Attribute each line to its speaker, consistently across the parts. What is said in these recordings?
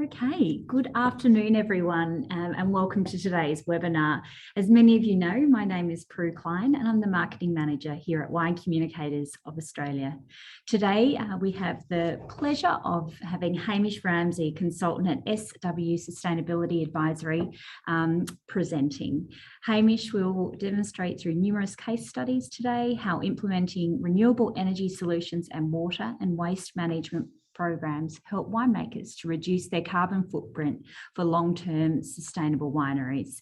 Speaker 1: Okay, good afternoon, everyone, and welcome to today's webinar. As many of you know, my name is Prue Klein, and I'm the Marketing Manager here at Wine Communicators of Australia. Today, we have the pleasure of having Hamish Ramsay, Consultant at SW Sustainability Advisory, presenting. Hamish will demonstrate through numerous case studies today how implementing renewable energy solutions and water and waste management programs help winemakers to reduce their carbon footprint for long-term sustainable wineries.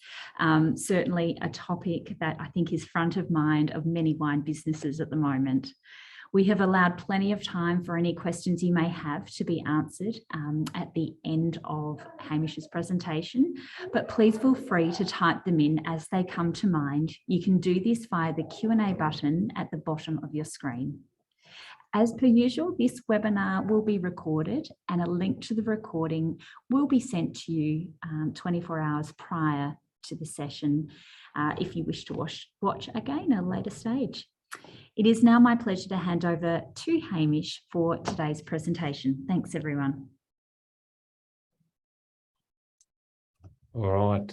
Speaker 1: Certainly a topic that I think is front of mind of many wine businesses at the moment. We have allowed plenty of time for any questions you may have to be answered at the end of Hamish's presentation, but please feel free to type them in as they come to mind. You can do this via the Q&A button at the bottom of your screen. As per usual, this webinar will be recorded and a link to the recording will be sent to you 24 hours prior to the session if you wish to watch again at a later stage. It is now my pleasure to hand over to Hamish for today's presentation. Thanks, everyone.
Speaker 2: All right.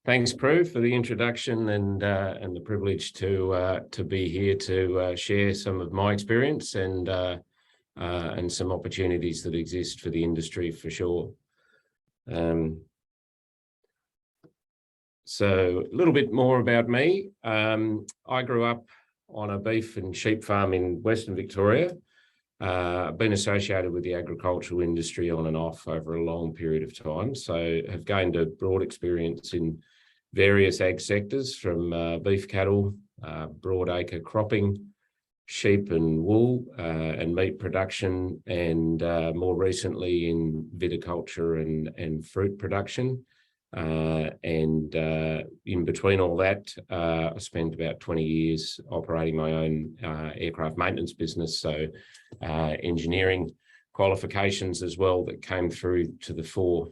Speaker 2: Thanks, Prue, for the introduction and the privilege to be here to share some of my experience and some opportunities that exist for the industry for sure. So a little bit more about me. I grew up on a beef and sheep farm in Western Victoria. I've been associated with the agricultural industry on and off over a long period of time, so have gained a broad experience in various ag sectors from beef cattle, broadacre cropping, sheep and wool and meat production, and more recently in viticulture and fruit production. And in between all that, I spent about 20 years operating my own aircraft maintenance business, so engineering qualifications as well that came through to the fore.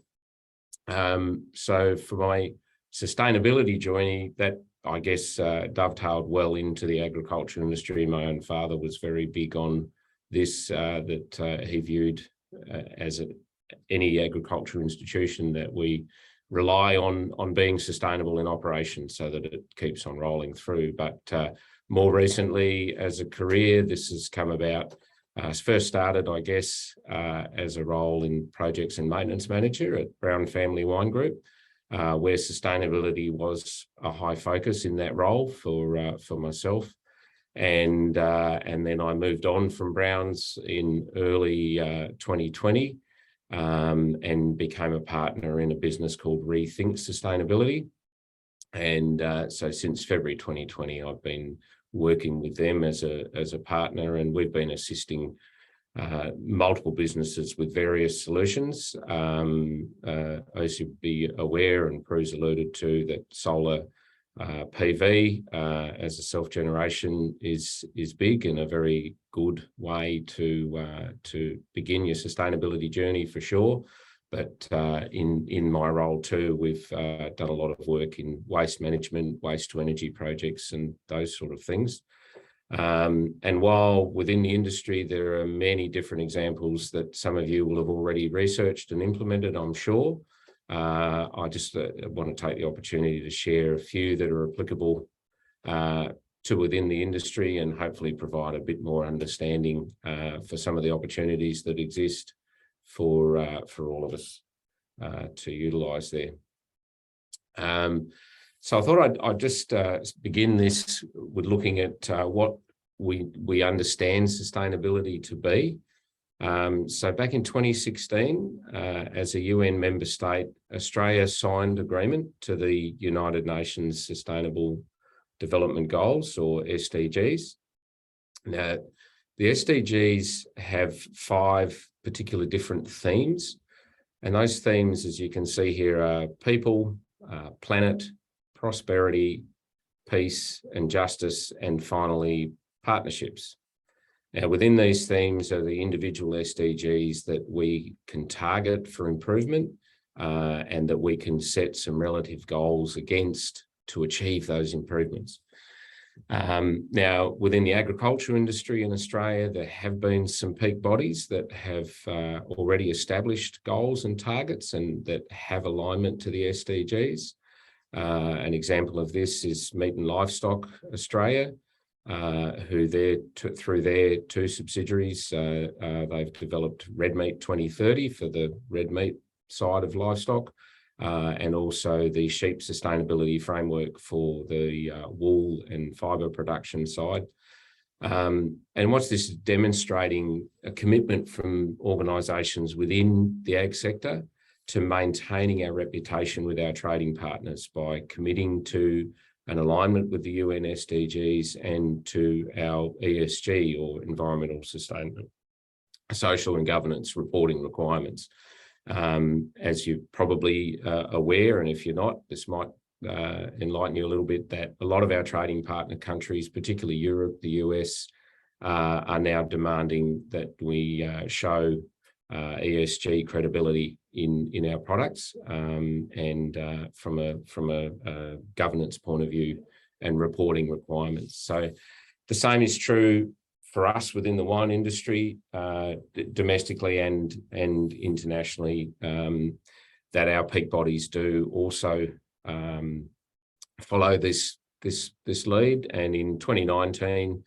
Speaker 2: So for my sustainability journey, that I guess dovetailed well into the agriculture industry. My own father was very big on this, that he viewed as any agricultural institution that we rely on being sustainable in operation so that it keeps on rolling through. But more recently as a career, this has come about. First started, I guess, as a role in projects and maintenance manager at Brown Family Wine Group, where sustainability was a high focus in that role for myself. And then I moved on from Brown's in early 2020 and became a partner in a business called Rethink Sustainability. And so since February 2020, I've been working with them as a partner, and we've been assisting multiple businesses with various solutions. As you'd be aware, and Prue's alluded to, that solar PV as a self-generation is big and a very good way to begin your sustainability journey for sure. But in my role too, we've done a lot of work in waste management, waste to energy projects and those sort of things. And while within the industry there are many different examples that some of you will have already researched and implemented, I'm sure, I just want to take the opportunity to share a few that are applicable to within the industry and hopefully provide a bit more understanding for some of the opportunities that exist for all of us to utilise there. So I thought I'd just begin this with looking at what we understand sustainability to be. So back in 2016, as a UN member state, Australia signed agreement to the United Nations Sustainable Development Goals, or SDGs. Now, the SDGs have 5 particular different themes, and those themes, as you can see here, are people, planet, prosperity, peace and justice, and finally partnerships. Now, within these themes are the individual SDGs that we can target for improvement and that we can set some relative goals against to achieve those improvements. Now, within the agriculture industry in Australia, there have been some peak bodies that have already established goals and targets and that have alignment to the SDGs. An example of this is Meat and Livestock Australia, who through their two subsidiaries, they've developed Red Meat 2030 for the red meat side of livestock, and also the sheep sustainability framework for the wool and fibre production side. And what's this demonstrating? A commitment from organisations within the ag sector to maintaining our reputation with our trading partners by committing to an alignment with the UN SDGs and to our ESG, or environmental sustainment, social and governance reporting requirements. As you're probably aware, and if you're not, this might enlighten you a little bit, that a lot of our trading partner countries, particularly Europe, the US, are now demanding that we show ESG credibility in our products, and from a governance point of view and reporting requirements. So the same is true for us within the wine industry, domestically and internationally, that our peak bodies do also follow this lead. And in 2019,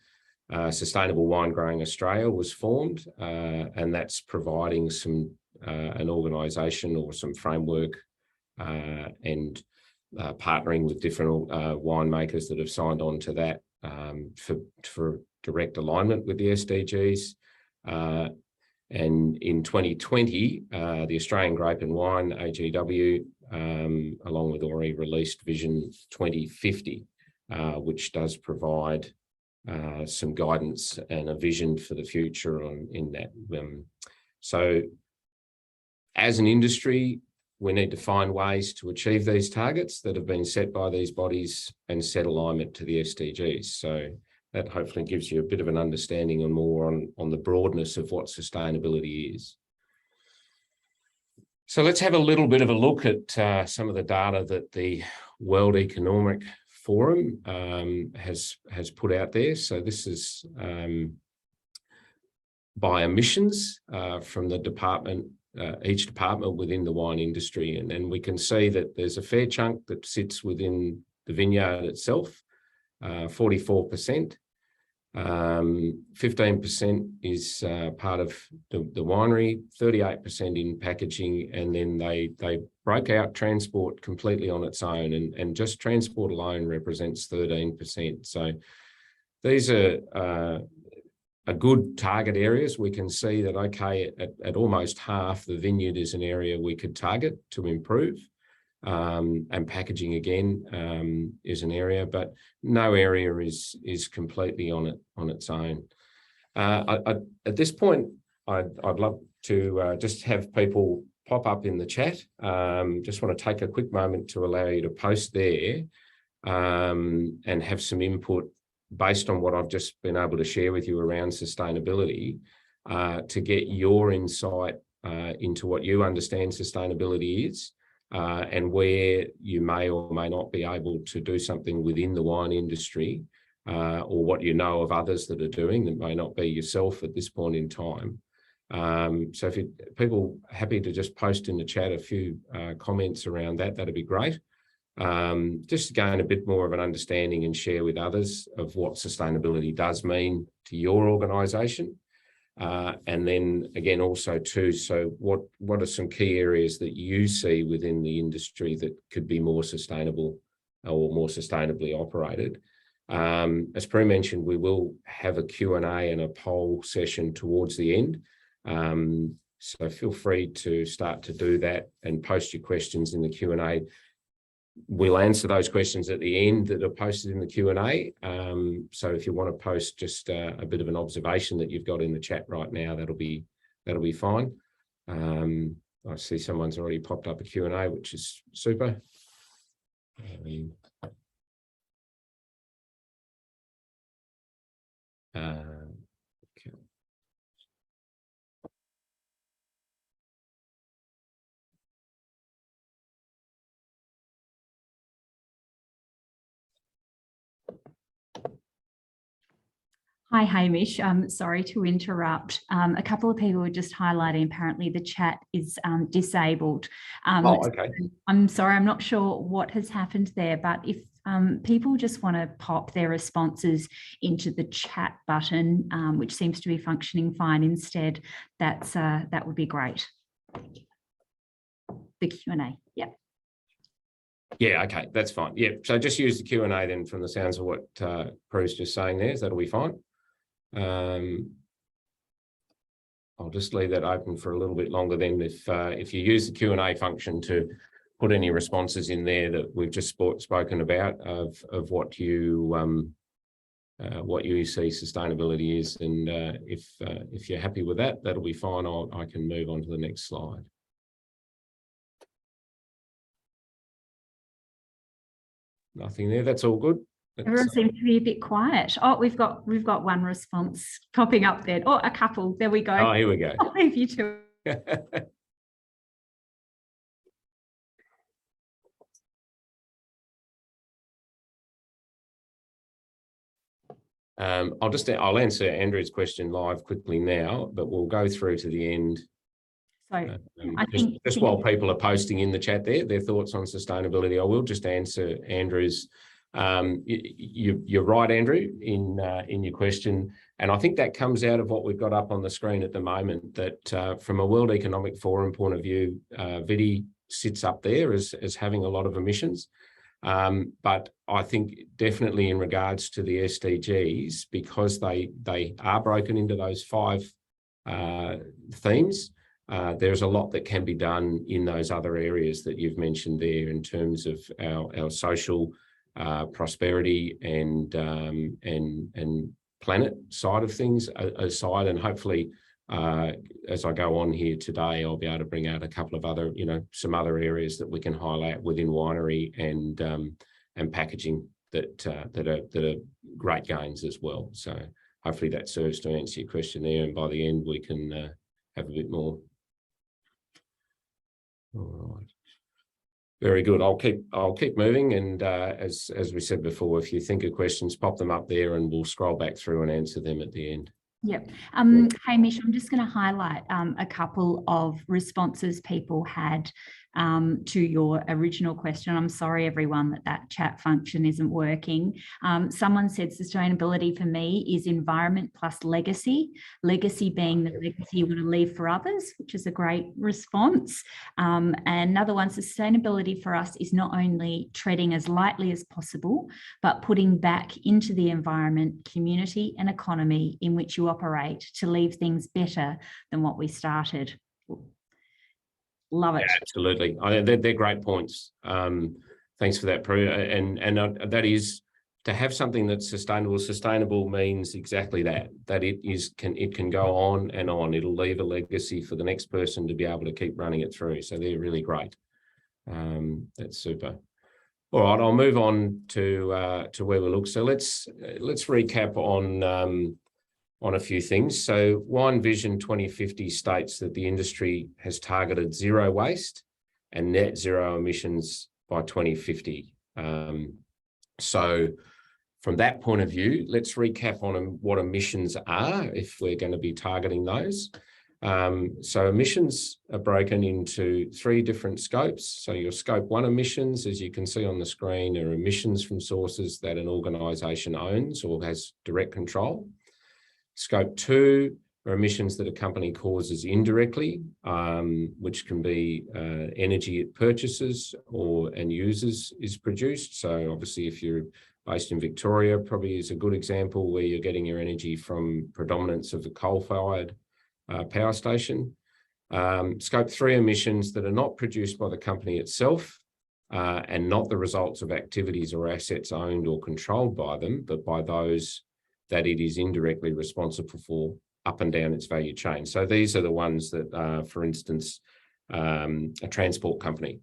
Speaker 2: Sustainable Wine Growing Australia was formed, and that's providing some an organisation or some framework and partnering with different winemakers that have signed on to that for direct alignment with the SDGs. And in 2020, the Australian Grape and Wine, AGW, along with Ori, released Vision 2050, which does provide some guidance and a vision for the future in that. So as an industry, we need to find ways to achieve these targets that have been set by these bodies and set alignment to the SDGs. So that hopefully gives you a bit of an understanding and more on the broadness of what sustainability is. So let's have a little bit of a look at some of the data that the World Economic Forum has put out there. So this is by emissions from the department, each department within the wine industry. And then we can see that there's a fair chunk that sits within the vineyard itself, 44%. 15% is part of the winery, 38% in packaging, and then they broke out transport completely on its own, and just transport alone represents 13%. So these are good target areas. We can see that, okay, at almost half, the vineyard is an area we could target to improve. And packaging again is an area, but no area is completely on its own. At this point, I'd love to just have people pop up in the chat. Just want to take a quick moment to allow you to post there and have some input based on what I've just been able to share with you around sustainability, to get your insight into what you understand sustainability is. And where you may or may not be able to do something within the wine industry, or what you know of others that are doing that may not be yourself at this point in time. So if people happy to just post in the chat a few comments around that, that'd be great. Just to gain a bit more of an understanding and share with others of what sustainability does mean to your organisation. And then again, also too, so what are some key areas that you see within the industry that could be more sustainable or more sustainably operated? As Prue mentioned, we will have a Q&A and a poll session towards the end. So feel free to start to do that and post your questions in the Q&A. We'll answer those questions at the end that are posted in the Q&A. So if you want to post just a bit of an observation that you've got in the chat right now, that'll be fine. I see someone's already popped up a Q&A, which is super. Okay.
Speaker 1: Hi, Hamish. Sorry to interrupt. A couple of people were just highlighting apparently the chat is disabled.
Speaker 2: Oh, okay.
Speaker 1: I'm sorry, I'm not sure what has happened there, but if people just want to pop their responses into the chat button, which seems to be functioning fine instead, that would be great. The Q&A, yeah.
Speaker 2: Yeah, okay, that's fine. Yeah, so just use the Q&A then from the sounds of what Prue's just saying there, so that'll be fine. I'll just leave that open for a little bit longer then if you use the Q&A function to put any responses in there that we've just spoken about of what you see sustainability is, and if you're happy with that, that'll be fine. I can move on to the next slide. Nothing there. That's all good.
Speaker 1: Everyone seems to be a bit quiet. Oh, we've got one response popping up there. Oh, a couple. There we go.
Speaker 2: Oh, here we go.
Speaker 1: I'll leave you to it.
Speaker 2: I'll answer Andrew's question live quickly now, but we'll go through to the end.
Speaker 1: So I think
Speaker 2: just while people are posting in the chat there their thoughts on sustainability, I will just answer Andrew's. You're right, Andrew, in your question, and I think that comes out of what we've got up on the screen at the moment. That from a World Economic Forum point of view, Viti sits up there as having a lot of emissions. But I think definitely in regards to the SDGs, because they are broken into those 5 themes, there's a lot that can be done in those other areas that you've mentioned there in terms of our social prosperity and planet side of things aside, and hopefully as I go on here today, I'll be able to bring out a couple of other, some other areas that we can highlight within winery and packaging that are great gains as well. So hopefully that serves to answer your question there, and by the end we can have a bit more. All right. Very good. I'll keep moving, and as we said before, if you think of questions, pop them up there, and we'll scroll back through and answer them at the end.
Speaker 1: Yep. Hamish, I'm just going to highlight a couple of responses people had to your original question. I'm sorry, everyone, that chat function isn't working. Someone said sustainability for me is environment plus legacy, legacy being the legacy you want to leave for others, which is a great response. And another one, sustainability for us is not only treading as lightly as possible, but putting back into the environment, community and economy in which you operate to leave things better than what we started. Love it.
Speaker 2: Yeah, absolutely. They're great points. Thanks for that, Prue. And that is to have something that's sustainable. Sustainable means exactly that it can go on and on. It'll leave a legacy for the next person to be able to keep running it through. So they're really great. That's super. All right, I'll move on to where we look. So let's recap on a few things. So Wine Vision 2050 states that the industry has targeted zero waste and net zero emissions by 2050. So from that point of view, let's recap on what emissions are if we're going to be targeting those. So emissions are broken into 3 different scopes. So your scope 1 emissions, as you can see on the screen, are emissions from sources that an organisation owns or has direct control. Scope 2 are emissions that a company causes indirectly, which can be energy it purchases and uses is produced. So obviously if you're based in Victoria, probably is a good example where you're getting your energy from predominance of the coal-fired power station. Scope 3 emissions that are not produced by the company itself and not the results of activities or assets owned or controlled by them, but by those that it is indirectly responsible for up and down its value chain. So these are the ones that, for instance, a transport company.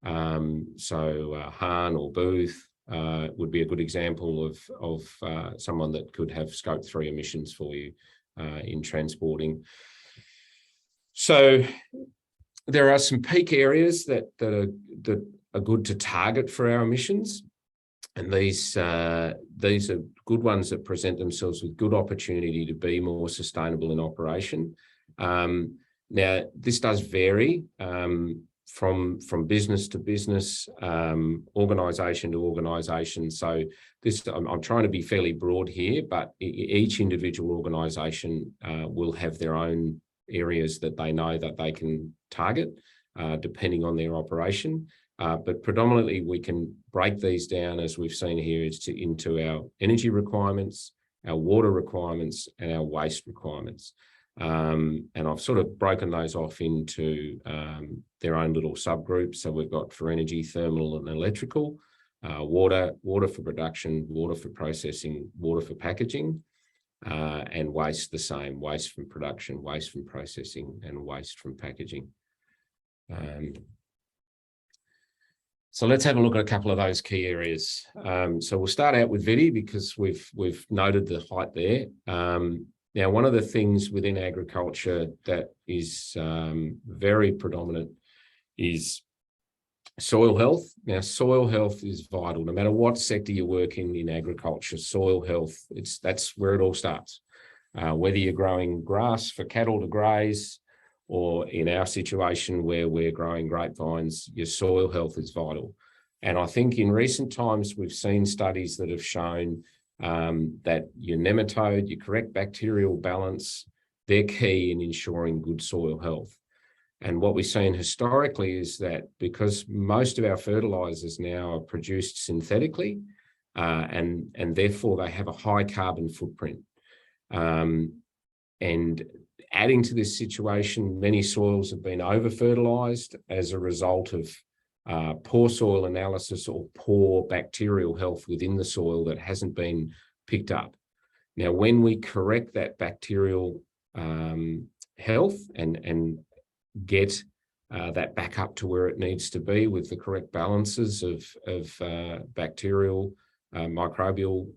Speaker 2: So Hahn or Booth would be a good example of someone that could have scope 3 emissions for you in transporting. So there are some peak areas that are good to target for our emissions. And these are good ones that present themselves with good opportunity to be more sustainable in operation. Now, this does vary from business to business, organisation to organisation. So I'm trying to be fairly broad here, but each individual organisation will have their own areas that they know that they can target, depending on their operation. But predominantly, we can break these down, as we've seen here, into our energy requirements, our water requirements, and our waste requirements. And I've sort of broken those off into their own little subgroups. So we've got for energy, thermal and electrical, water for production, water for processing, water for packaging, and waste the same, waste from production, waste from processing, and waste from packaging. So let's have a look at a couple of those key areas. So we'll start out with viti because we've noted the height there. Now, one of the things within agriculture that is very predominant is soil health. Now, soil health is vital. No matter what sector you work in agriculture, soil health, that's where it all starts. Whether you're growing grass for cattle to graze, or in our situation where we're growing grapevines, your soil health is vital. And I think in recent times, we've seen studies that have shown that your nematode, your correct bacterial balance, they're key in ensuring good soil health. And what we've seen historically is that because most of our fertilizers now are produced synthetically, and therefore they have a high carbon footprint. And adding to this situation, many soils have been over-fertilized as a result of poor soil analysis or poor bacterial health within the soil that hasn't been picked up. Now, when we correct that bacterial health and get that back up to where it needs to be with the correct balances of bacterial, microbial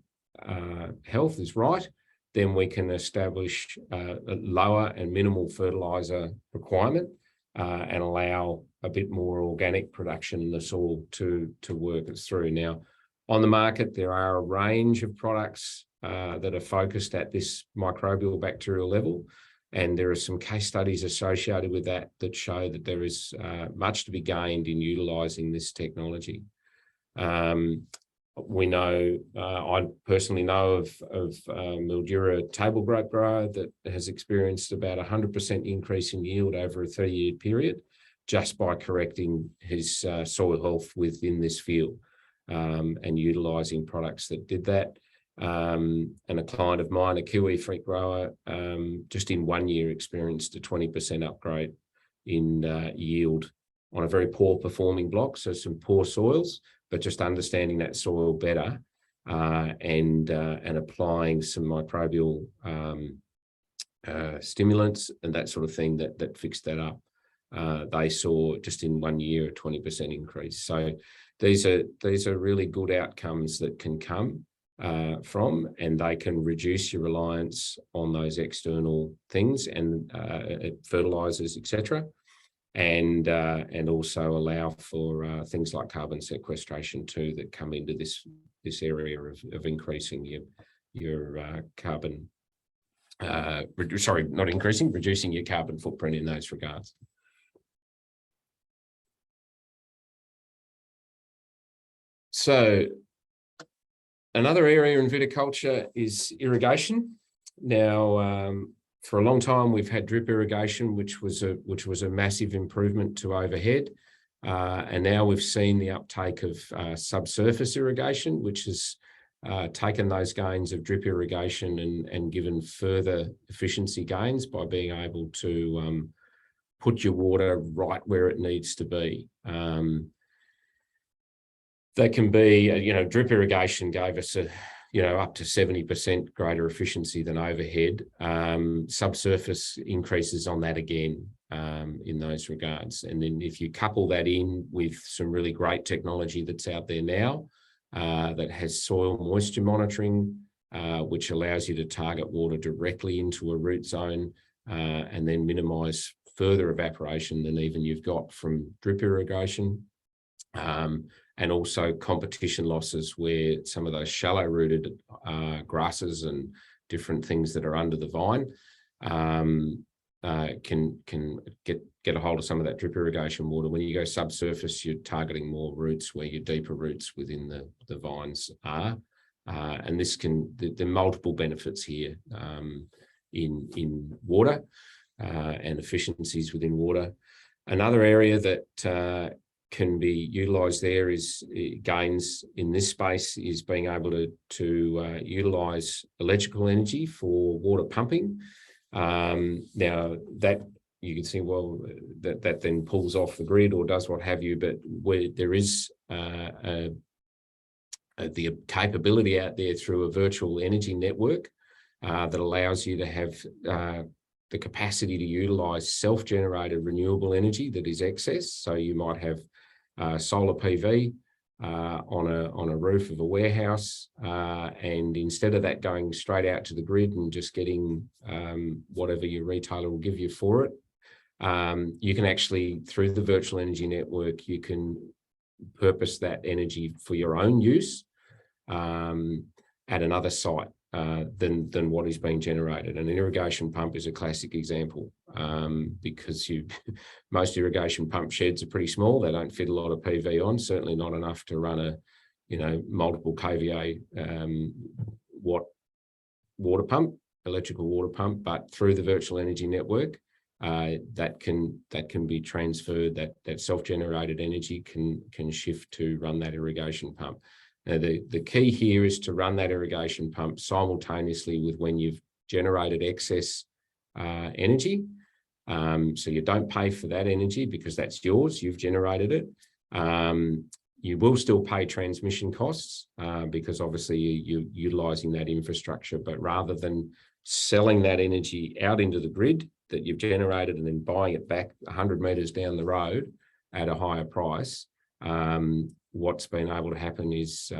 Speaker 2: health is right, then we can establish a lower and minimal fertilizer requirement and allow a bit more organic production in the soil to work us through. Now, on the market, there are a range of products that are focused at this microbial bacterial level, and there are some case studies associated with that show that there is much to be gained in utilising this technology. We know, I personally know of Mildura table grape grower that has experienced about 100% increase in yield over a 3-year period just by correcting his soil health within this field and utilising products that did that. And a client of mine, a kiwi fruit grower, just in 1 year experienced a 20% upgrade in yield on a very poor performing block, so some poor soils, but just understanding that soil better and applying some microbial stimulants and that sort of thing that fixed that up. They saw just in 1 year a 20% increase. So these are really good outcomes that can come from, and they can reduce your reliance on those external things and fertilizers, etc. And also allow for things like carbon sequestration too that come into this area of increasing your carbon. Reducing your carbon footprint in those regards. So another area in viticulture is irrigation. Now, for a long time, we've had drip irrigation, which was a massive improvement to overhead. And now we've seen the uptake of subsurface irrigation, which has taken those gains of drip irrigation and given further efficiency gains by being able to put your water right where it needs to be. That can be, drip irrigation gave us up to 70% greater efficiency than overhead. Subsurface increases on that again in those regards. And then if you couple that in with some really great technology that's out there now that has soil moisture monitoring, which allows you to target water directly into a root zone and then minimise further evaporation than even you've got from drip irrigation. and also competition losses where some of those shallow rooted grasses and different things that are under the vine can get a hold of some of that drip irrigation water. When you go subsurface, you're targeting more roots where your deeper roots within the vines are. And this there are multiple benefits here in water and efficiencies within water. Another area that can be utilised there is gains in this space is being able to utilise electrical energy for water pumping. Now that you can see, well, that then pulls off the grid or does what have you, but where there is the capability out there through a virtual energy network that allows you to have the capacity to utilise self-generated renewable energy that is excess. So you might have solar PV on a roof of a warehouse, and instead of that going straight out to the grid and just getting whatever your retailer will give you for it, you can actually, through the virtual energy network, you can purpose that energy for your own use at another site than what is being generated. And an irrigation pump is a classic example, because most irrigation pump sheds are pretty small. They don't fit a lot of PV on, certainly not enough to run a multiple kVA watt water pump, electrical water pump. But through the virtual energy network, that can be transferred. That self-generated energy can shift to run that irrigation pump. Now, the key here is to run that irrigation pump simultaneously with when you've generated excess energy. So you don't pay for that energy because that's yours, you've generated it. You will still pay transmission costs because obviously you're utilising that infrastructure, but rather than selling that energy out into the grid that you've generated and then buying it back 100 metres down the road at a higher price, what's been able to happen is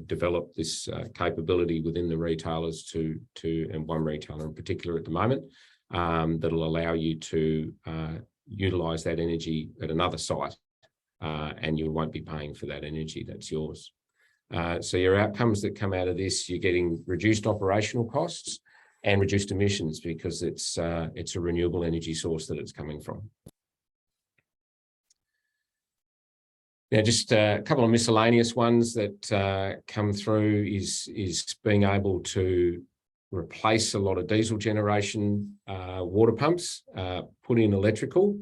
Speaker 2: develop this capability within the retailers and one retailer in particular at the moment, that'll allow you to utilise that energy at another site, and you won't be paying for that energy, that's yours. So your outcomes that come out of this, you're getting reduced operational costs and reduced emissions because it's a renewable energy source that it's coming from. Now, just a couple of miscellaneous ones that come through is being able to replace a lot of diesel generation water pumps, put in electrical,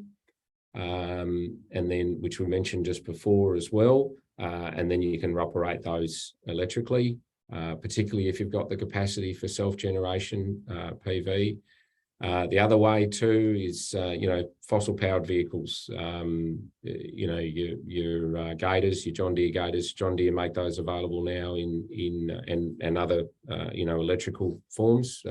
Speaker 2: and then, which we mentioned just before as well, and then you can operate those electrically, particularly if you've got the capacity for self-generation PV. The other way too is, fossil-powered vehicles. Your Gators, your John Deere Gators. John Deere make those available now and other electrical forms.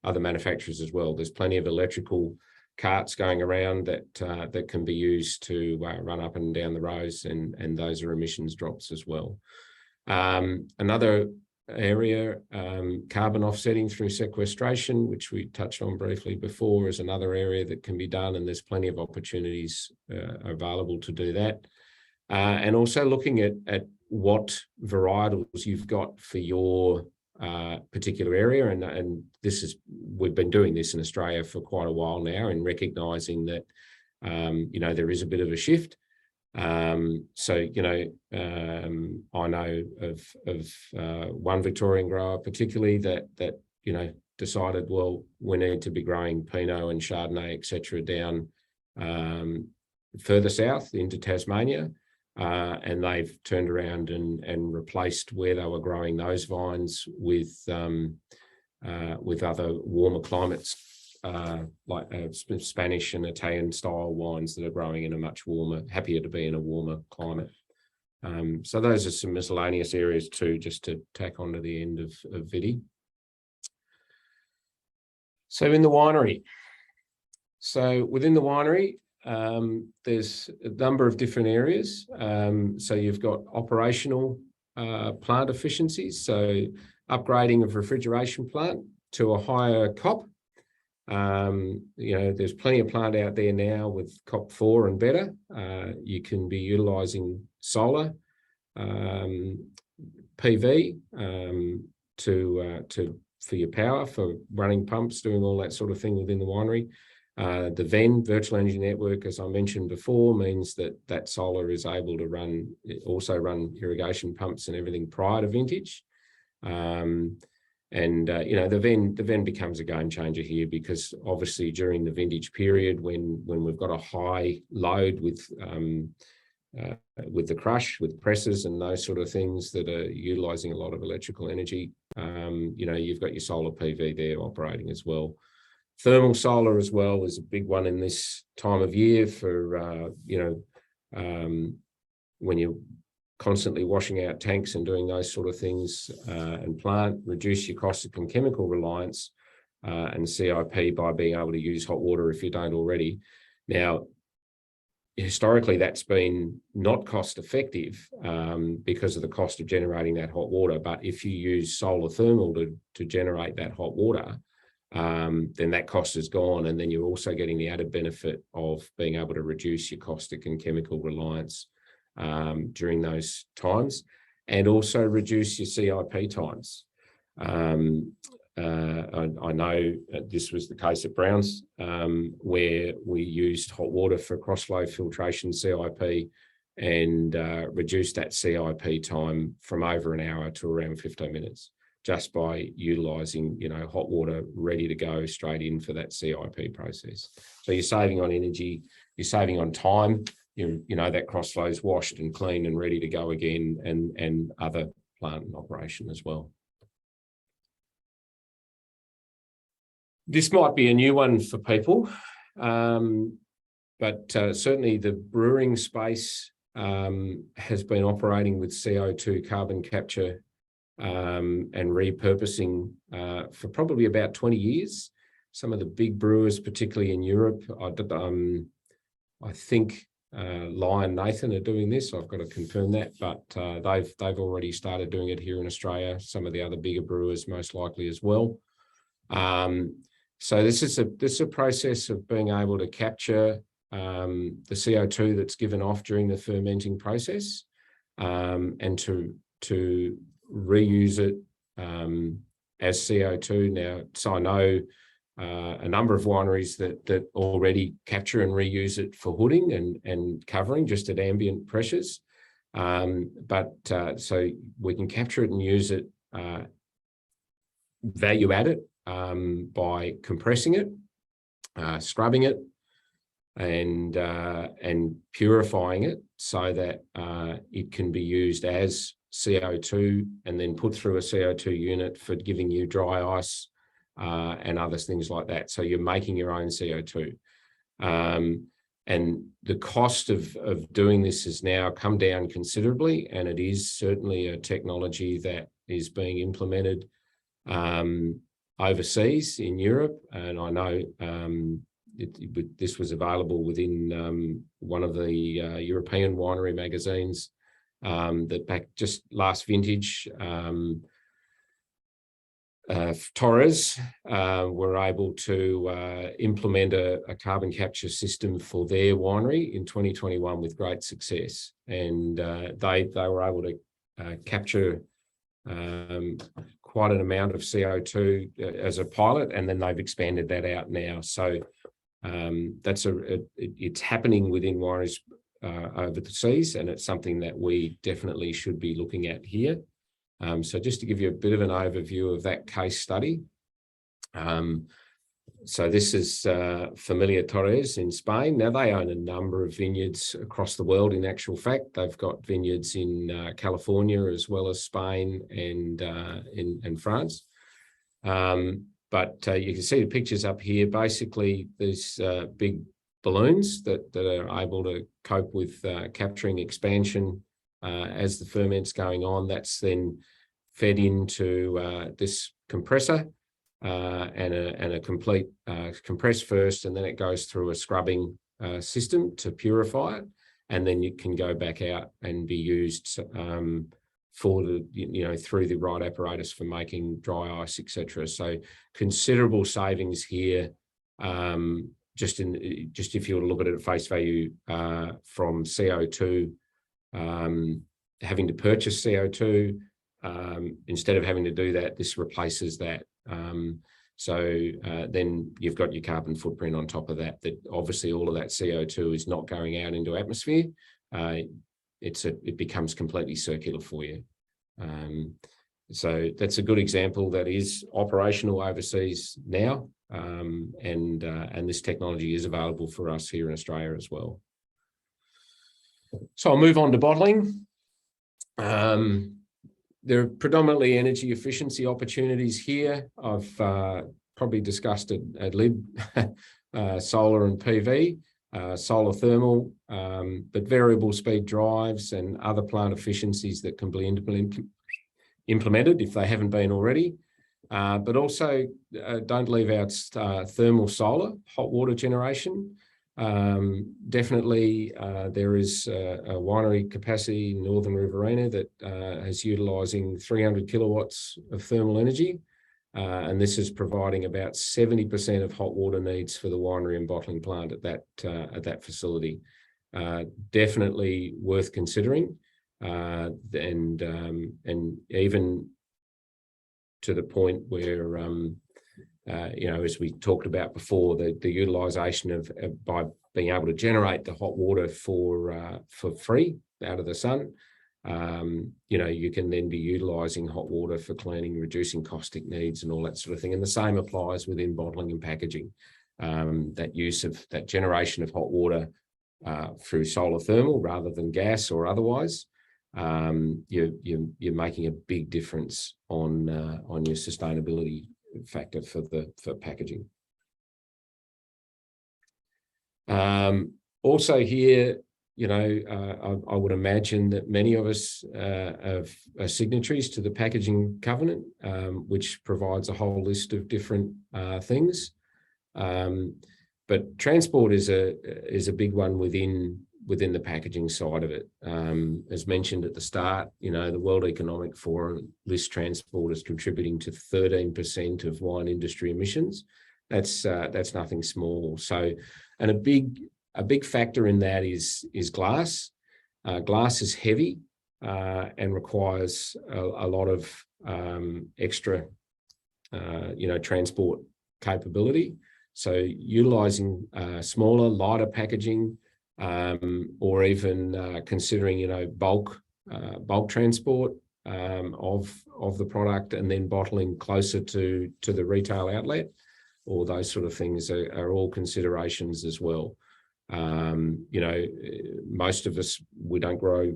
Speaker 2: Other manufacturers as well. There's plenty of electrical carts going around that can be used to run up and down the roads, and those are emissions drops as well. Another area, carbon offsetting through sequestration, which we touched on briefly before, is another area that can be done, and there's plenty of opportunities available to do that. And also looking at what varietals you've got for your particular area, and we've been doing this in Australia for quite a while now, and recognising that there is a bit of a shift. I know of one Victorian grower particularly that decided, well, we need to be growing Pinot and Chardonnay, etc., down further south into Tasmania, and they've turned around and replaced where they were growing those vines with other warmer climates. Like Spanish and Italian style wines that are growing in a much warmer, happier to be in a warmer climate. So those are some miscellaneous areas too, just to tack on to the end of Vidi. So in the winery. So within the winery, there's a number of different areas. So you've got operational plant efficiencies, so upgrading of refrigeration plant to a higher COP. There's plenty of plant out there now with COP4 and better. You can be utilising solar, PV for your power, for running pumps, doing all that sort of thing within the winery. The VEN, Virtual Energy Network, as I mentioned before, means that solar is able to run irrigation pumps and everything prior to vintage. The VEN becomes a game changer here, because obviously during the vintage period, when we've got a high load with the crush, with presses and those sort of things that are utilising a lot of electrical energy, you've got your solar PV there operating as well. Thermal solar as well is a big one in this time of year for, when you're constantly washing out tanks and doing those sort of things, and reduce your caustic and chemical reliance and CIP by being able to use hot water if you don't already. Now, historically, that's been not cost effective because of the cost of generating that hot water. But if you use solar thermal to generate that hot water, then that cost is gone, and then you're also getting the added benefit of being able to reduce your caustic and chemical reliance during those times, and also reduce your CIP times. I know this was the case at Browns, where we used hot water for cross-flow filtration CIP, and reduced that CIP time from over an hour to around 15 minutes, just by utilising, hot water ready to go straight in for that CIP process. So you're saving on energy, you're saving on time. That cross-flow is washed and clean and ready to go again, and other plant and operation as well. This might be a new one for people, but certainly the brewing space has been operating with CO2 carbon capture and repurposing for probably about 20 years. Some of the big brewers, particularly in Europe, I think Lion Nathan are doing this. I've got to confirm that, but they've already started doing it here in Australia. Some of the other bigger brewers most likely as well. So this is a process of being able to capture the CO2 that's given off during the fermenting process, and to reuse it as CO2 now. So I know a number of wineries that already capture and reuse it for hooding and covering just at ambient pressures. So we can capture it and use it, value add it, by compressing it, scrubbing it, and purifying it so that it can be used as CO2 and then put through a CO2 unit for giving you dry ice and other things like that. So you're making your own CO2. And the cost of doing this has now come down considerably, and it is certainly a technology that is being implemented overseas in Europe. And I know this was available within one of the European winery magazines, that back just last vintage, Torres were able to implement a carbon capture system for their winery in 2021 with great success. And they were able to capture quite an amount of CO2 as a pilot, and then they've expanded that out now. So it's happening within wineries over the seas, and it's something that we definitely should be looking at here. So just to give you a bit of an overview of that case study. So this is Familia Torres in Spain. Now, they own a number of vineyards across the world. In actual fact, they've got vineyards in California as well as Spain and in France. But you can see the pictures up here. Basically, there's big balloons that are able to cope with capturing expansion as the ferment's going on. That's then fed into this compressor and a complete compress first, and then it goes through a scrubbing system to purify it, and then you can go back out and be used for the through the right apparatus for making dry ice, etc. So considerable savings here Just if you were to look at it at face value, from CO2, having to purchase CO2, instead of having to do that, this replaces that. Then you've got your carbon footprint on top of that, that obviously all of that CO2 is not going out into atmosphere. It becomes completely circular for you. So that's a good example that is operational overseas now, and this technology is available for us here in Australia as well. So I'll move on to bottling. There are predominantly energy efficiency opportunities here. I've probably discussed it at lib, solar and PV, solar thermal, but variable speed drives and other plant efficiencies that can be implemented if they haven't been already. But also don't leave out thermal solar, hot water generation. Definitely there is a winery capacity in Northern Riverina that is utilising 300 kilowatts of thermal energy. And this is providing about 70% of hot water needs for the winery and bottling plant at that facility. Definitely worth considering. And even to the point where, as we talked about before, the utilisation of by being able to generate the hot water for free out of the sun, you can then be utilising hot water for cleaning, reducing caustic needs and all that sort of thing. And the same applies within bottling and packaging. That use of that generation of hot water through solar thermal rather than gas or otherwise, you're making a big difference on your sustainability factor for packaging. Also here, I would imagine that many of us are signatories to the packaging covenant, which provides a whole list of different things. But transport is a big one within the packaging side of it. As mentioned at the start, the World Economic Forum lists transport as contributing to 13% of wine industry emissions. That's nothing small. So, and a big factor in that is glass. Glass is heavy and requires a lot of extra, transport capability. So utilising smaller, lighter packaging, or even considering, bulk transport of the product, and then bottling closer to the retail outlet, all those sort of things are all considerations as well. Most of us, we don't grow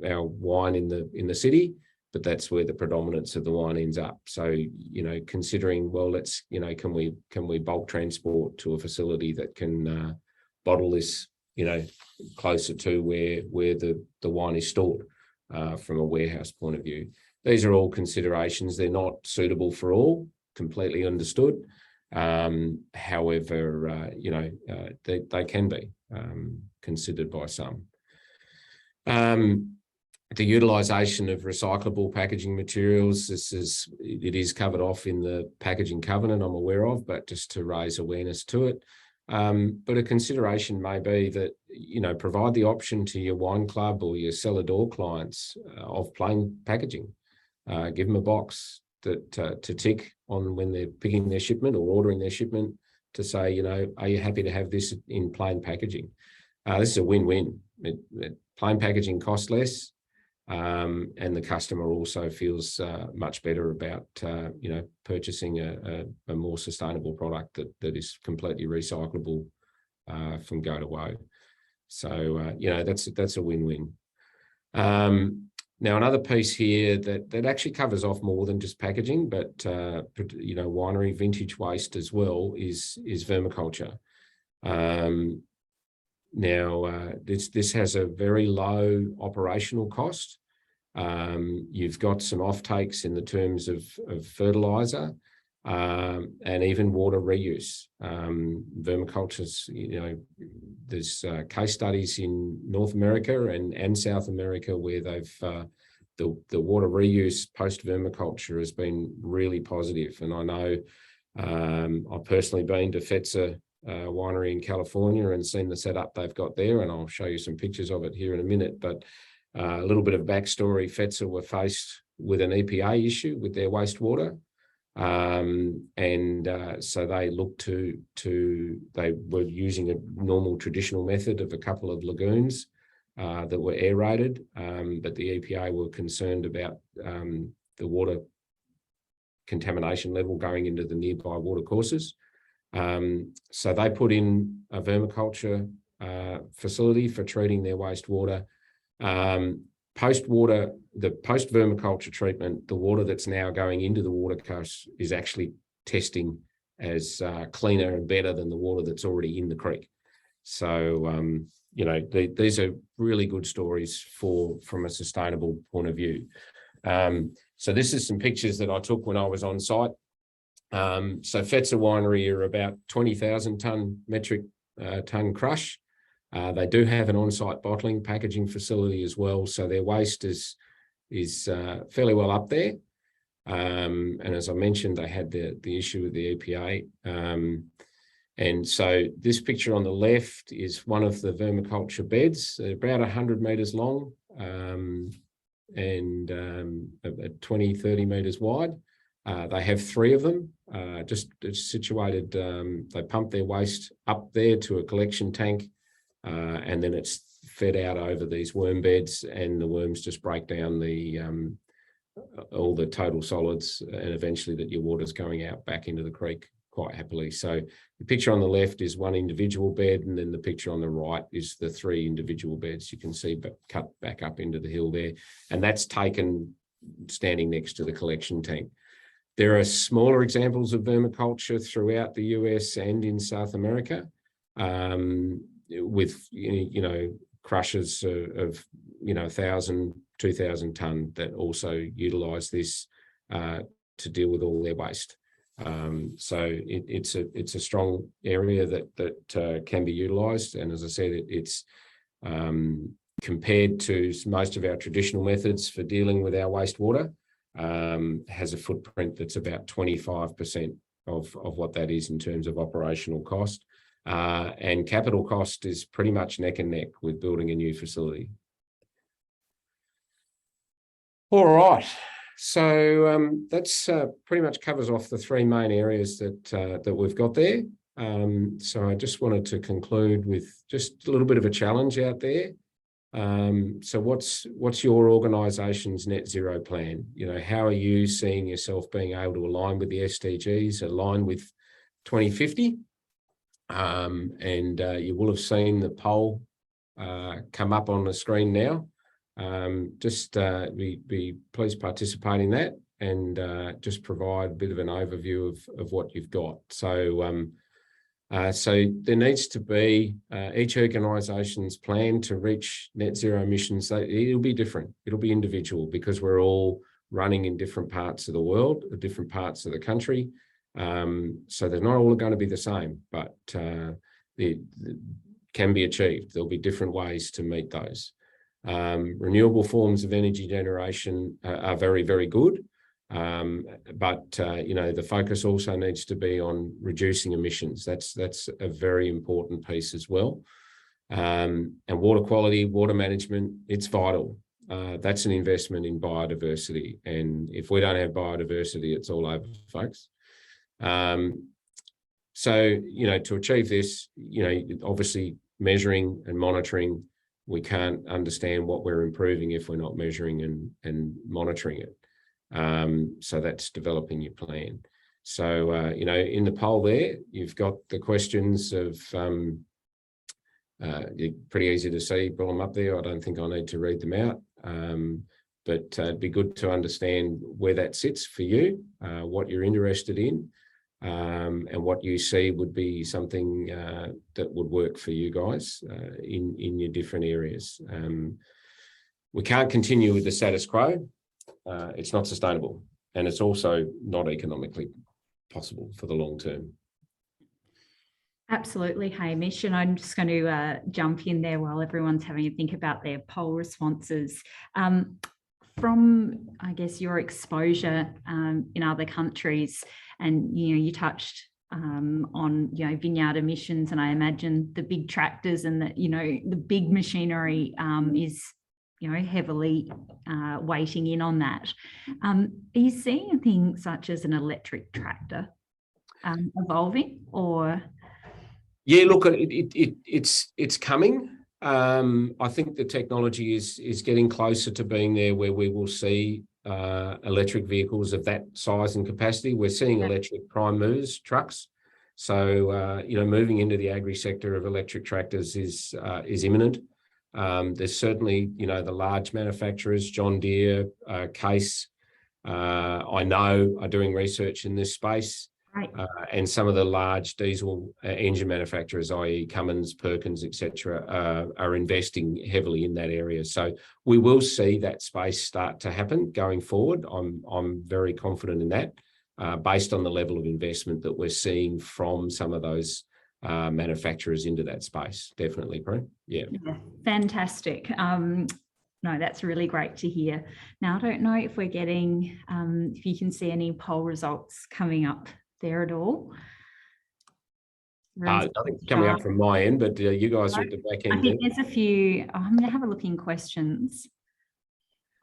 Speaker 2: our wine in the city, but that's where the predominance of the wine ends up. So, considering, well, let's, can we bulk transport to a facility that can bottle this, closer to where the wine is stored from a warehouse point of view. These are all considerations. They're not suitable for all, completely understood. However, they can be considered by some. The utilisation of recyclable packaging materials, it is covered off in the packaging covenant, I'm aware of, but just to raise awareness to it. But a consideration may be that, provide the option to your wine club or your cellar door clients of plain packaging. Give them a box to tick on when they're picking their shipment or ordering their shipment, to say, are you happy to have this in plain packaging? This is a win-win. Plain packaging costs less, and the customer also feels much better about purchasing a more sustainable product that is completely recyclable from go to woe. So that's a win-win. Now another piece here that actually covers off more than just packaging, but winery vintage waste as well is vermiculture. Now, this has a very low operational cost. You've got some offtakes in the terms of fertilizer, and even water reuse. Vermiculture's, there's case studies in North America and South America where they've the water reuse post vermiculture has been really positive. And I know I've personally been to Fetzer winery in California and seen the setup they've got there, and I'll show you some pictures of it here in a minute. But a little bit of backstory: Fetzer were faced with an EPA issue with their wastewater, so they looked they were using a normal traditional method of a couple of lagoons that were aerated, but the EPA were concerned about the water contamination level going into the nearby watercourses. So they put in a vermiculture facility for treating their wastewater. The post-vermiculture treatment, the water that's now going into the watercourse is actually testing as cleaner and better than the water that's already in the creek. So, these are really good stories from a sustainable point of view. So this is some pictures that I took when I was on site. So Fetzer Winery are about 20,000 metric ton crush. They do have an on-site bottling packaging facility as well, so their waste is fairly well up there. And as I mentioned, they had the issue with the EPA. And so this picture on the left is one of the vermiculture beds. They're about 100 metres long and 20, 30 metres wide. They have 3 of them, just situated. They pump their waste up there to a collection tank, and then it's fed out over these worm beds, and the worms just break down all the total solids, and eventually that your water's going out back into the creek quite happily. So the picture on the left is one individual bed, and then the picture on the right is the 3 individual beds you can see, but cut back up into the hill there. And that's taken standing next to the collection tank. There are smaller examples of vermiculture throughout the US and in South America, with crushers of 1,000, 2,000 tonne that also utilise this to deal with all their waste. So it's a strong area that can be utilised, and as I said, it's compared to most of our traditional methods for dealing with our wastewater, has a footprint that's about 25% of what that is in terms of operational cost. And capital cost is pretty much neck and neck with building a new facility. All right. So that's pretty much covers off the 3 main areas that we've got there. So I just wanted to conclude with just a little bit of a challenge out there. So what's your organisation's net zero plan? How are you seeing yourself being able to align with the SDGs, align with 2050? And you will have seen the poll come up on the screen now. Just please participate in that, and just provide a bit of an overview of what you've got. So there needs to be each organisation's plan to reach net zero emissions. It'll be different. It'll be individual, because we're all running in different parts of the world, or different parts of the country. So they're not all going to be the same, but it can be achieved. There'll be different ways to meet those. Renewable forms of energy generation are very, very good. But the focus also needs to be on reducing emissions. That's a very important piece as well. And water quality, water management, it's vital. That's an investment in biodiversity. And if we don't have biodiversity, it's all over, folks. So, to achieve this, obviously measuring and monitoring, we can't understand what we're improving if we're not measuring and monitoring it. So that's developing your plan. So, in the poll there, you've got the questions of, pretty easy to see, pull them up there. I don't think I need to read them out. But it'd be good to understand where that sits for you, what you're interested in, and what you see would be something that would work for you guys in your different areas. We can't continue with the status quo. It's not sustainable, and it's also not economically possible for the long term.
Speaker 1: Absolutely, Hamish. And I'm just going to jump in there while everyone's having a think about their poll responses. From, I guess, your exposure in other countries, and you touched on vineyard emissions, and I imagine the big tractors and the big machinery is heavily weighting in on that. Are you seeing things such as an electric tractor evolving, or?
Speaker 2: Yeah, look, it's coming. I think the technology is getting closer to being there, where we will see electric vehicles of that size and capacity. We're seeing electric prime movers, trucks. So moving into the agri sector of electric tractors is imminent. There's certainly the large manufacturers, John Deere, Case, I know are doing research in this space.
Speaker 1: Right.
Speaker 2: And some of the large diesel engine manufacturers, i.e. Cummins, Perkins, etc., are investing heavily in that area. So we will see that space start to happen going forward. I'm very confident in that, based on the level of investment that we're seeing from some of those manufacturers into that space. Definitely, Prue. Yeah.
Speaker 1: Fantastic. No, that's really great to hear. Now, I don't know if we're getting, if you can see any poll results coming up there at all.
Speaker 2: Nothing coming up from my end, but you guys are at the back end.
Speaker 1: I think there's a few. I'm going to have a look in questions.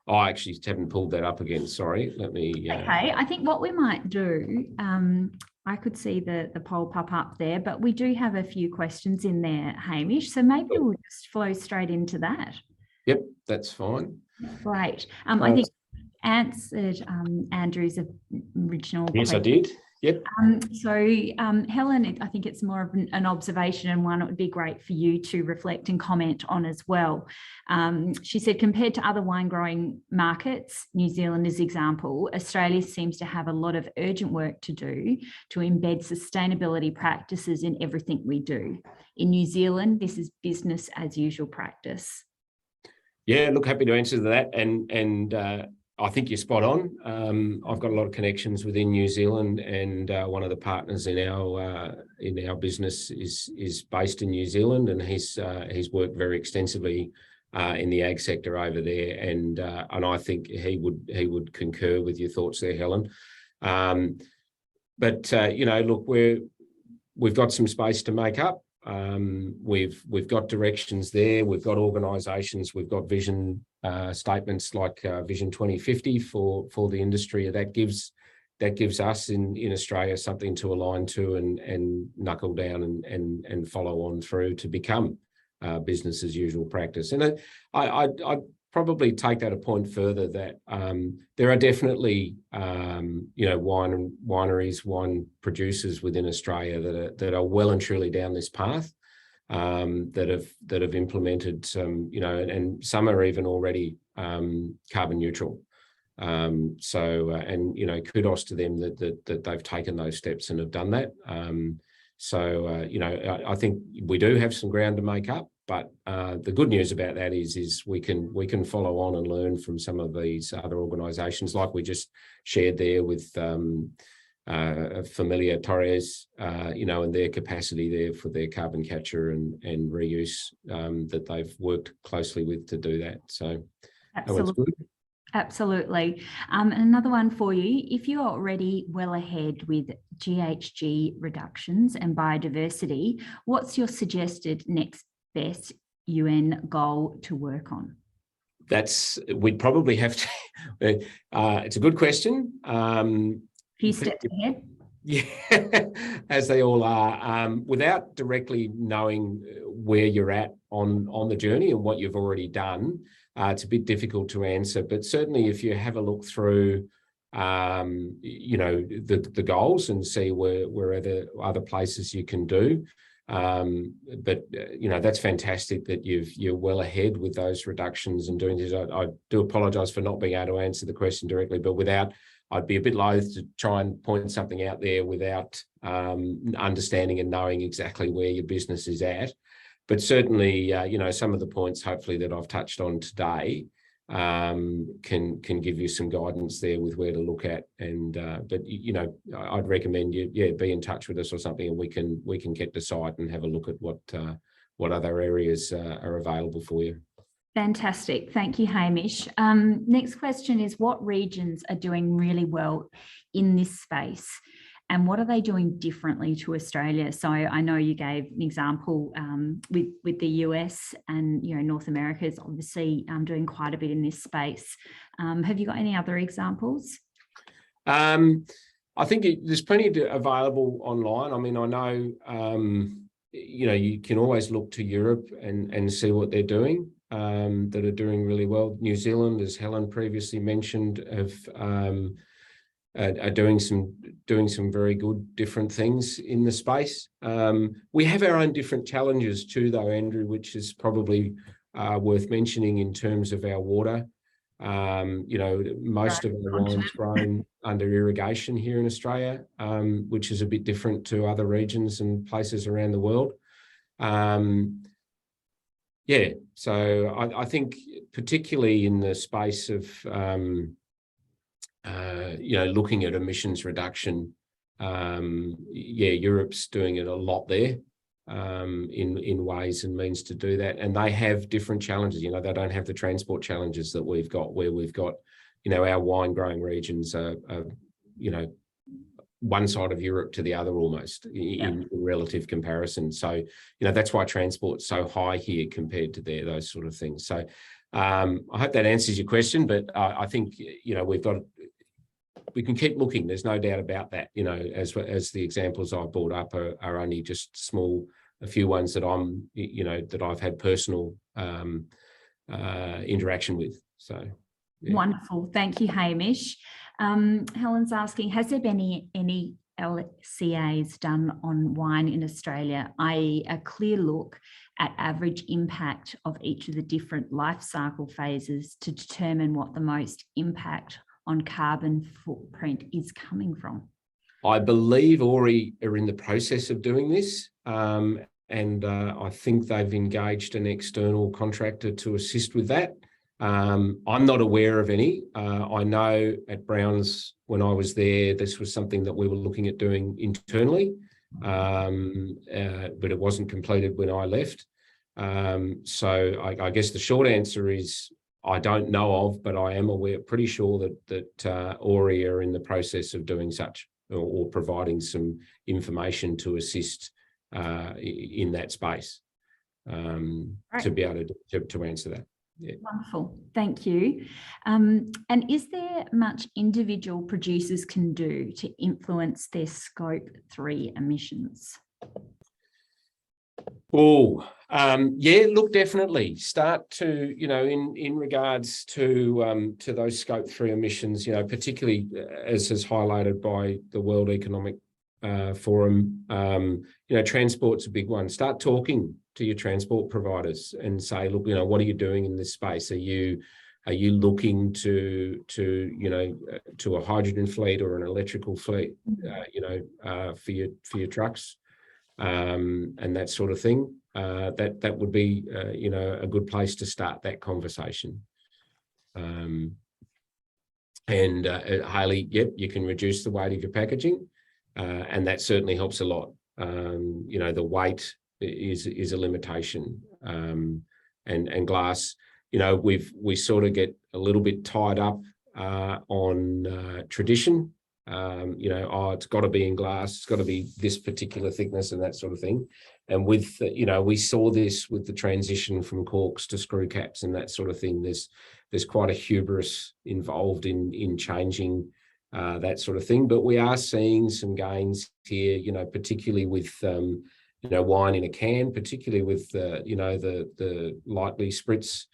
Speaker 2: I actually haven't pulled that up again. Sorry. Let me.
Speaker 1: Okay. I think what we might do, I could see the poll pop up there, but we do have a few questions in there, Hamish. So maybe we'll just flow straight into that.
Speaker 2: Yep, that's fine.
Speaker 1: Great. I think answered Andrew's original question.
Speaker 2: Yes, I did. Yep.
Speaker 1: Helen, I think it's more of an observation, and one it would be great for you to reflect and comment on as well. She said, compared to other wine growing markets, New Zealand as example, Australia seems to have a lot of urgent work to do to embed sustainability practices in everything we do. In New Zealand, this is business as usual practice.
Speaker 2: Yeah, look, happy to answer that. And I think you're spot on. I've got a lot of connections within New Zealand, and one of the partners in our business is based in New Zealand, and he's worked very extensively in the ag sector over there, and I think he would concur with your thoughts there, Helen. Look, we've got some space to make up. We've got directions there. We've got organisations. We've got vision statements like Vision 2050 for the industry. That gives us in Australia something to align to and knuckle down and follow on through to become business as usual practice. And I'd probably take that a point further, that there are definitely wineries, wine producers within Australia that are well and truly down this path, that have implemented some, and some are even already carbon neutral. Kudos to them that they've taken those steps and have done that. I think we do have some ground to make up. But the good news about that is we can follow on and learn from some of these other organisations, like we just shared there with Familia Torres, and their capacity there for their carbon capture and reuse that they've worked closely with to do that. So that was good.
Speaker 1: Absolutely. And another one for you. If you're already well ahead with GHG reductions and biodiversity, what's your suggested next best UN goal to work on?
Speaker 2: We'd probably have to, it's a good question.
Speaker 1: Few steps ahead.
Speaker 2: Yeah, as they all are, without directly knowing where you're at on the journey and what you've already done, it's a bit difficult to answer. But certainly if you have a look through, the goals and see where are the other places you can do. That's fantastic that you're well ahead with those reductions and doing this. I do apologise for not being able to answer the question directly, but I'd be a bit loath to try and point something out there without understanding and knowing exactly where your business is at. But certainly, some of the points hopefully that I've touched on today can give you some guidance there with where to look at. And I'd recommend you be in touch with us or something, and we can get to site and have a look at what other areas are available for you.
Speaker 1: Fantastic. Thank you, Hamish. Next question is, what regions are doing really well in this space? and what are they doing differently to Australia? So I know you gave an example with the US, and North America is obviously doing quite a bit in this space. Have you got any other examples?
Speaker 2: I think there's plenty available online. I mean, I know you can always look to Europe and see what they're doing, that are doing really well. New Zealand, as Helen previously mentioned, are doing some very good different things in the space. We have our own different challenges too, though, Andrew, which is probably worth mentioning in terms of our water. Most of our wine's grown under irrigation here in Australia, which is a bit different to other regions and places around the world. So I think particularly in the space of looking at emissions reduction, Europe's doing it a lot there, in ways and means to do that, and they have different challenges. They don't have the transport challenges that we've got, where we've got our wine growing regions are one side of Europe to the other almost in relative comparison. So that's why transport's so high here compared to there, those sort of things. So I hope that answers your question, but I think we can keep looking. There's no doubt about that. As the examples I've brought up are only just small, a few ones that that I've had personal interaction with. So
Speaker 1: Wonderful, thank you, Hamish. Helen's asking, has there been any LCAs done on wine in Australia, i.e. a clear look at average impact of each of the different life cycle phases to determine what the most impact on carbon footprint is coming from?
Speaker 2: I believe Ori are in the process of doing this, and I think they've engaged an external contractor to assist with that. I'm not aware of any. I know at Browns, when I was there, this was something that we were looking at doing internally, but it wasn't completed when I left. So I guess the short answer is I don't know of, but I am aware, pretty sure that Ori are in the process of doing such, or providing some information to assist in that space, to be able to answer that. Yeah.
Speaker 1: Wonderful, thank you. And is there much individual producers can do to influence their Scope 3 emissions? Look, definitely start to, in regards to those Scope 3 emissions, particularly as is highlighted by the World Economic Forum, transport's a big one. Start talking to your transport providers and say, look, what are you doing in this space? Are you looking to a hydrogen fleet or an electrical fleet, for your trucks, and that sort of thing? That would be, a good place to start that conversation. Hayley, yep, you can reduce the weight of your packaging, and that certainly helps a lot. The weight is a limitation, and glass. We sort of get a little bit tied up on tradition. It's got to be in glass, it's got to be this particular thickness and that sort of thing. And with, we saw this with the transition from corks to screw caps and that sort of thing. There's quite a hubris involved in changing that sort of thing. But we are seeing some gains here, particularly with, wine in a can, particularly with, the lightly spritz,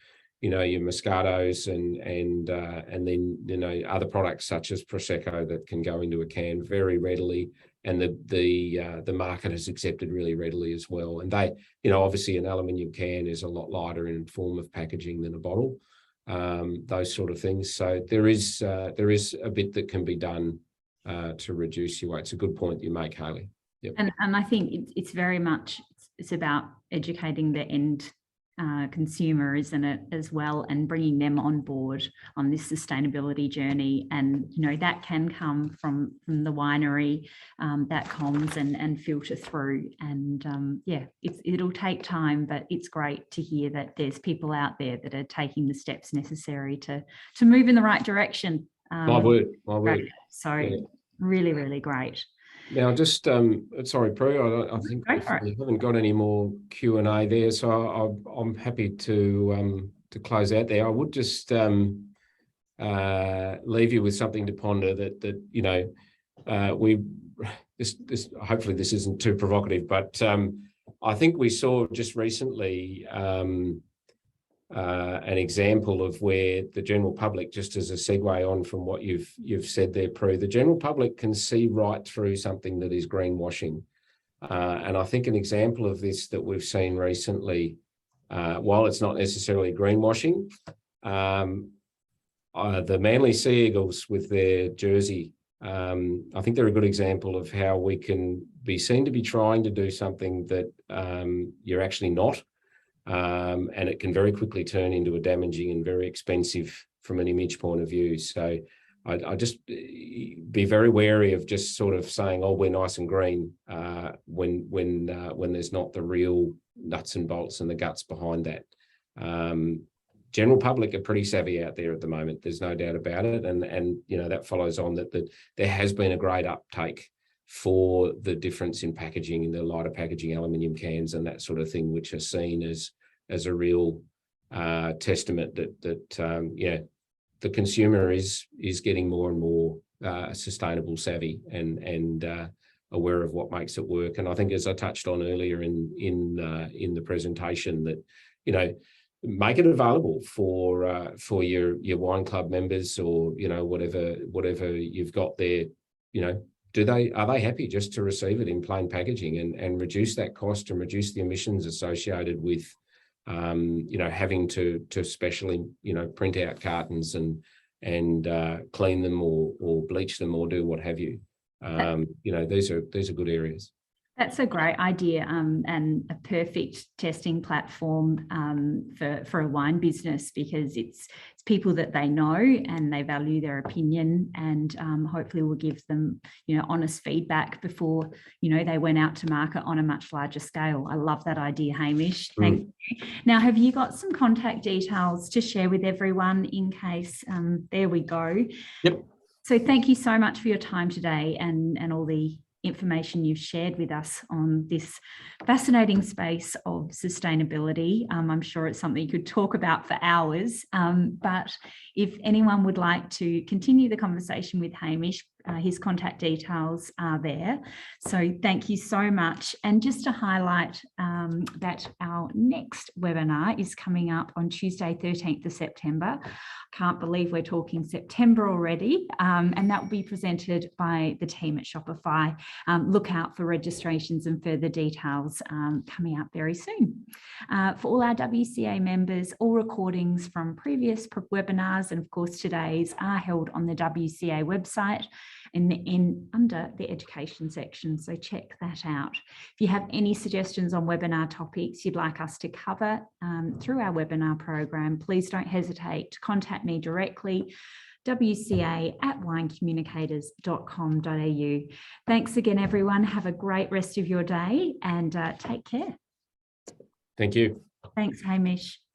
Speaker 1: your Moscatos and then, other products such as Prosecco that can go into a can very readily. And the market has accepted really readily as well. And they, obviously an aluminium can is a lot lighter in form of packaging than a bottle, those sort of things. So there is a bit that can be done to reduce your weight. It's a good point you make, Hayley. Yep. And I think it's very much, it's about educating the end consumer, isn't it, as well, and bringing them on board on this sustainability journey. And that can come from the winery, that comms and filter through. And it'll take time, but it's great to hear that there's people out there that are taking the steps necessary to move in the right direction.
Speaker 2: My word.
Speaker 1: So really, really great.
Speaker 2: Now, just sorry, Prue, I think
Speaker 1: Go for it.
Speaker 2: we haven't got any more Q&A there, so I'm happy to close out there. I would just leave you with something to ponder that you know, this hopefully this isn't too provocative, but I think we saw just recently an example of where the general public, just as a segue on from what you've said there, Prue, the general public can see right through something that is greenwashing. And I think an example of this that we've seen recently, while it's not necessarily greenwashing, the Manly Sea Eagles with their jersey, I think they're a good example of how we can be seen to be trying to do something that you're actually not. And it can very quickly turn into a damaging and very expensive from an image point of view. So I just be very wary of just sort of saying, oh, we're nice and green, when there's not the real nuts and bolts and the guts behind that. General public are pretty savvy out there at the moment. There's no doubt about it. And you know, that follows on that there has been a great uptake for the difference in packaging, in the lighter packaging, aluminium cans and that sort of thing, which are seen as a real testament that yeah, the consumer is getting more and more sustainable savvy and aware of what makes it work. And I think, as I touched on earlier in the presentation, that, you know, make it available for your wine club members, or, you know, whatever you've got there. You know, are they happy just to receive it in plain packaging and reduce that cost and reduce the emissions associated with you know, having to specially, you know, print out cartons and clean them or bleach them or do what have you. You know, these are good areas.
Speaker 1: That's a great idea, and a perfect testing platform for a wine business, because it's people that they know and they value their opinion, and hopefully will give them, you know, honest feedback before, you know, they went out to market on a much larger scale. I love that idea, Hamish. Thank you. Now, have you got some contact details to share with everyone in case? There we go.
Speaker 2: Yep.
Speaker 1: So thank you so much for your time today and all the information you've shared with us on this fascinating space of sustainability. I'm sure it's something you could talk about for hours, but if anyone would like to continue the conversation with Hamish, his contact details are there. So thank you so much. And just to highlight that our next webinar is coming up on Tuesday, 13th of September. Can't believe we're talking September already. And that will be presented by the team at Shopify. Look out for registrations and further details coming out very soon. For all our WCA members, all recordings from previous webinars and of course today's are held on the WCA website under the education section, so check that out. If you have any suggestions on webinar topics you'd like us to cover through our webinar program, please don't hesitate to contact me directly, wca@winecommunicators.com.au. Thanks again, everyone. Have a great rest of your day and take care.
Speaker 2: Thank you.
Speaker 1: Thanks, Hamish.